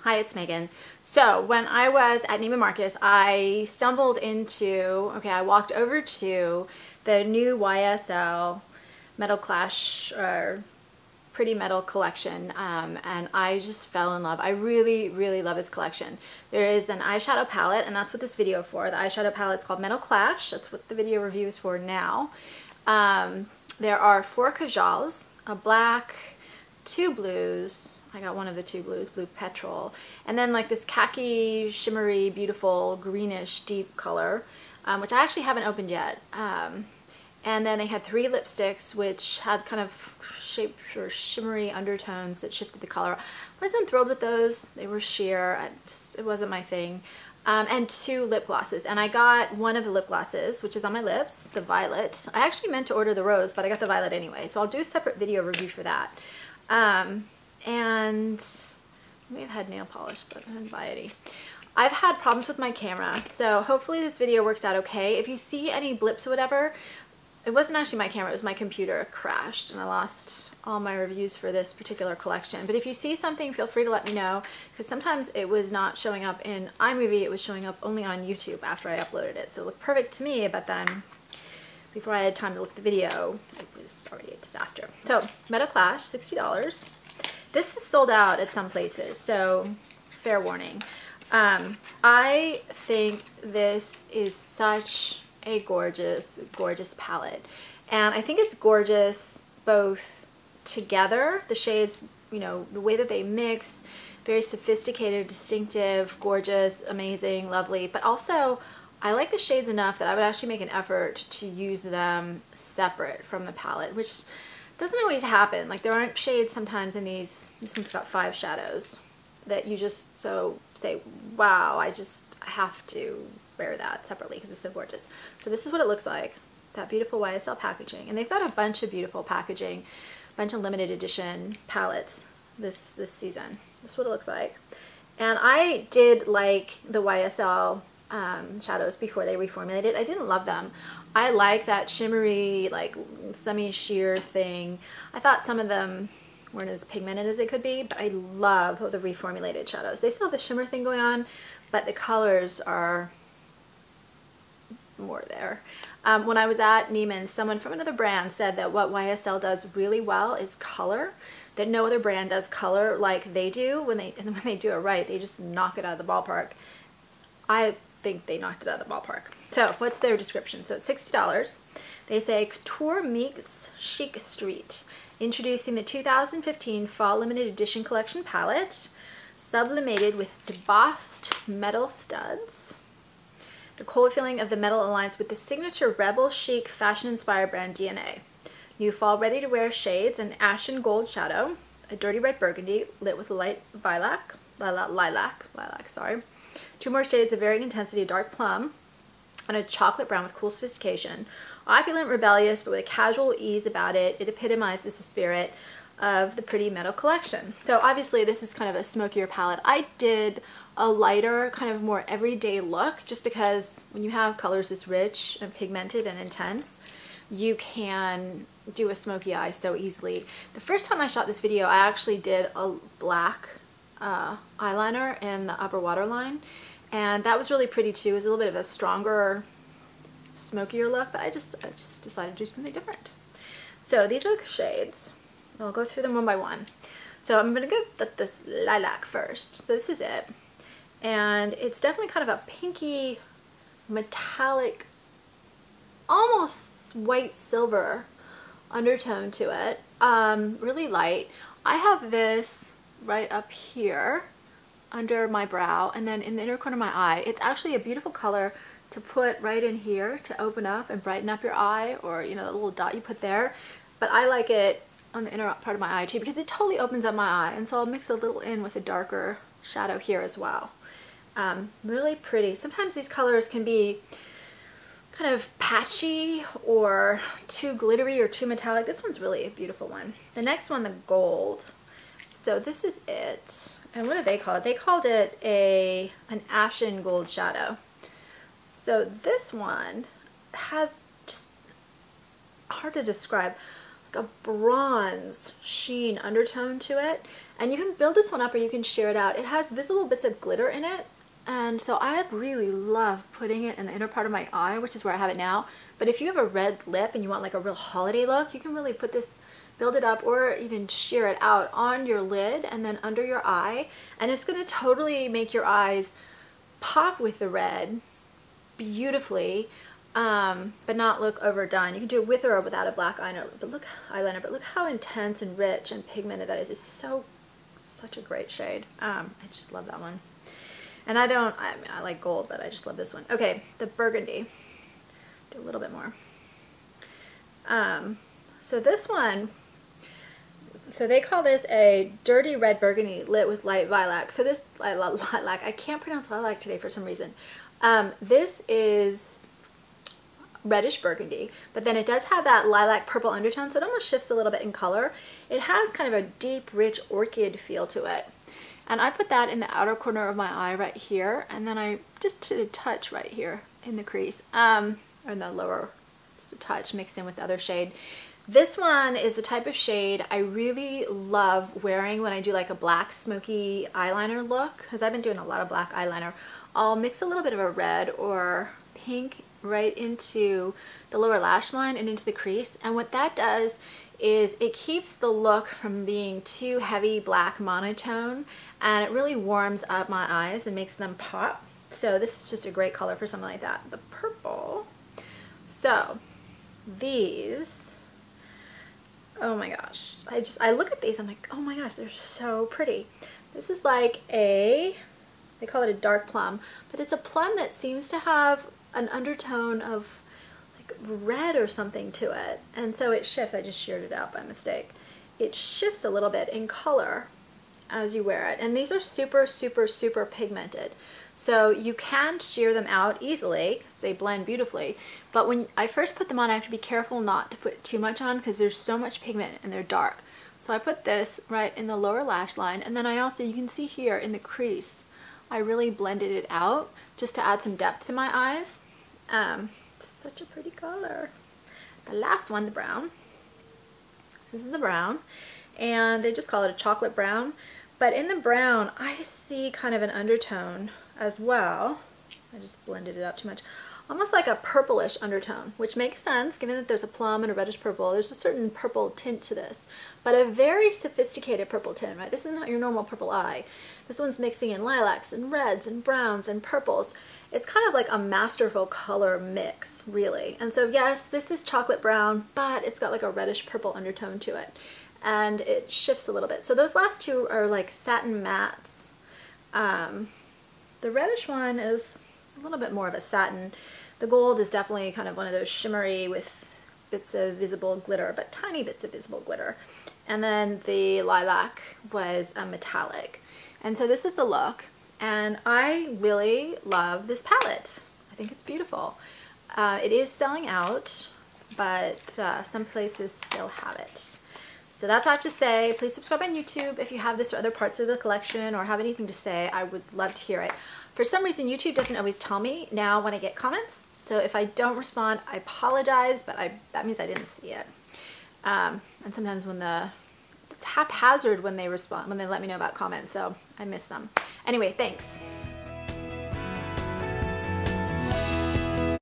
Hi, it's Megan. So when I was at Neiman Marcus, I stumbled into, I walked over to the new YSL Metal Clash or Pretty Metal collection, and I just fell in love. I really, really love this collection. There is an eyeshadow palette, and that's what this video is for. The eyeshadow palette's called Metal Clash. That's what the video review is for now. There are 4 kajals, a black, 2 blues. I got one of the 2 blues, blue petrol, and then like this khaki, shimmery, beautiful, greenish, deep color, which I actually haven't opened yet. And then they had 3 lipsticks, which had kind of shape or shimmery undertones that shifted the color. I wasn't thrilled with those. They were sheer. It wasn't my thing. And 2 lip glosses. And I got one of the lip glosses, which is on my lips, the violet. I actually meant to order the rose, but I got the violet anyway. So I'll do a separate video review for that. And I may have had nail polish, but I didn't buy any. I've had problems with my camera, so hopefully this video works out okay. If you see any blips or whatever, it wasn't actually my camera, it was my computer crashed and I lost all my reviews for this particular collection. But if you see something, feel free to let me know, because sometimes it was not showing up in iMovie, it was showing up only on YouTube after I uploaded it. So it looked perfect to me, but then before I had time to look at the video, it was already a disaster. So, Metal Clash, $60. This is sold out at some places, so fair warning. I think this is such a gorgeous, gorgeous palette. And I think it's gorgeous both together, the shades, you know, the way that they mix, very sophisticated, distinctive, gorgeous, amazing, lovely, but also I like the shades enough that I would actually make an effort to use them separate from the palette, which doesn't always happen. Like there aren't shades sometimes in these, this one's got 5 shadows, that you just say, wow, I have to wear that separately because it's so gorgeous. So this is what it looks like, that beautiful YSL packaging. And they've got a bunch of beautiful packaging, a bunch of limited edition palettes this season. This is what it looks like. And I did like the YSL shadows before they reformulated. I didn't love them. I like that shimmery, like semi-sheer thing. I thought some of them weren't as pigmented as they could be, but I love the reformulated shadows. They still have the shimmer thing going on, but the colors are more there. When I was at Neiman's, someone from another brand said that what YSL does really well is color, that no other brand does color like they do. And when they do it right, they just knock it out of the ballpark. I think they knocked it out of the ballpark. So what's their description? So it's $60. They say Couture meets Chic Street, introducing the 2015 Fall Limited Edition Collection palette, sublimated with debossed metal studs. The cold feeling of the metal aligns with the signature rebel chic fashion-inspired brand DNA. New fall ready-to-wear shades, an ashen gold shadow, a dirty red burgundy lit with light lilac, 2 more shades of varying intensity, dark plum, and a chocolate brown with cool sophistication. Opulent, rebellious, but with a casual ease about it, it epitomizes the spirit of the Pretty Metal collection. So obviously this is kind of a smokier palette. I did a lighter, kind of more everyday look, just because when you have colors this rich and pigmented and intense, you can do a smoky eye so easily. The first time I shot this video, I actually did a black eyeliner in the upper waterline, and that was really pretty too. It was a little bit of a stronger, smokier look, but I just decided to do something different. So these are the shades. I'll go through them one by one. So I'm going to go this lilac first. So this is it. And it's definitely kind of a pinky, metallic, almost white silver undertone to it. Really light. I have this right up here under my brow and then in the inner corner of my eye. It's actually a beautiful color to put right in here to open up and brighten up your eye, or you know, the little dot you put there. But I like it on the inner part of my eye too because it totally opens up my eye, and so I'll mix a little in with a darker shadow here as well. Really pretty. Sometimes these colors can be kind of patchy or too glittery or too metallic. This one's really a beautiful one. The next one, the gold. So this is it. And what did they call it? They called it an ashen gold shadow. So this one has just hard to describe. like a bronze sheen undertone to it. And you can build this one up or you can sheer it out. It has visible bits of glitter in it. And so I really love putting it in the inner part of my eye, which is where I have it now. But if you have a red lip and you want like a real holiday look, you can really put this, build it up or even sheer it out on your lid and then under your eye. And it's going to totally make your eyes pop with the red beautifully, but not look overdone. You can do it with or without a black eyeliner, but look how intense and rich and pigmented that is. It's such a great shade. I just love that one. And I mean, I like gold, but I just love this one. Okay, the burgundy. Do a little bit more. So this one, so they call this a dirty red burgundy lit with light lilac. So this, I love lilac. I can't pronounce lilac today for some reason. This is reddish burgundy, but then it does have that lilac purple undertone, so it almost shifts a little bit in color. It has kind of a deep, rich orchid feel to it. And I put that in the outer corner of my eye right here, and then I just did a touch right here in the crease, or in the lower, just a touch mixed in with the other shade. This one is the type of shade I really love wearing when I do like a black smoky eyeliner look, because I've been doing a lot of black eyeliner. I'll mix a little bit of a red or pink right into the lower lash line and into the crease, and what that does is it keeps the look from being too heavy black monotone, and it really warms up my eyes and makes them pop. So this is just a great color for something like that. The purple. So these, oh my gosh, I look at these, I'm like, oh my gosh, they're so pretty. This is like they call it a dark plum, but it's a plum that seems to have an undertone of red or something to it, and so it shifts. I just sheared it out by mistake. It shifts a little bit in color as you wear it, and these are super pigmented, so you can shear them out easily. They blend beautifully, but when I first put them on, I have to be careful not to put too much on because there's so much pigment and they're dark. So I put this right in the lower lash line, and then I also, you can see here in the crease, I really blended it out just to add some depth to my eyes. Such a pretty color. The last one, the brown. This is the brown, and they just call it a chocolate brown, but in the brown I see kind of an undertone as well. I just blended it out too much. Almost like a purplish undertone, which makes sense given that there's a plum and a reddish purple. There's a certain purple tint to this, but a very sophisticated purple tint, right? This is not your normal purple eye. This one's mixing in lilacs and reds and browns and purples. It's kind of like a masterful color mix, really. And so yes, this is chocolate brown, but it's got like a reddish purple undertone to it, and it shifts a little bit. So those last two are like satin mattes. The reddish one is a little bit more of a satin. The gold is definitely kind of one of those shimmery with bits of visible glitter, but tiny bits of visible glitter. And then the lilac was a metallic. And so this is the look, and I really love this palette. I think it's beautiful. It is selling out, but some places still have it. So that's all I have to say. Please subscribe on YouTube if you have this or other parts of the collection or have anything to say. I would love to hear it. For some reason, YouTube doesn't always tell me now when I get comments. So if I don't respond, I apologize, but that means I didn't see it. And sometimes when it's haphazard when they respond, when they let me know about comments, so I miss some. Anyway, thanks.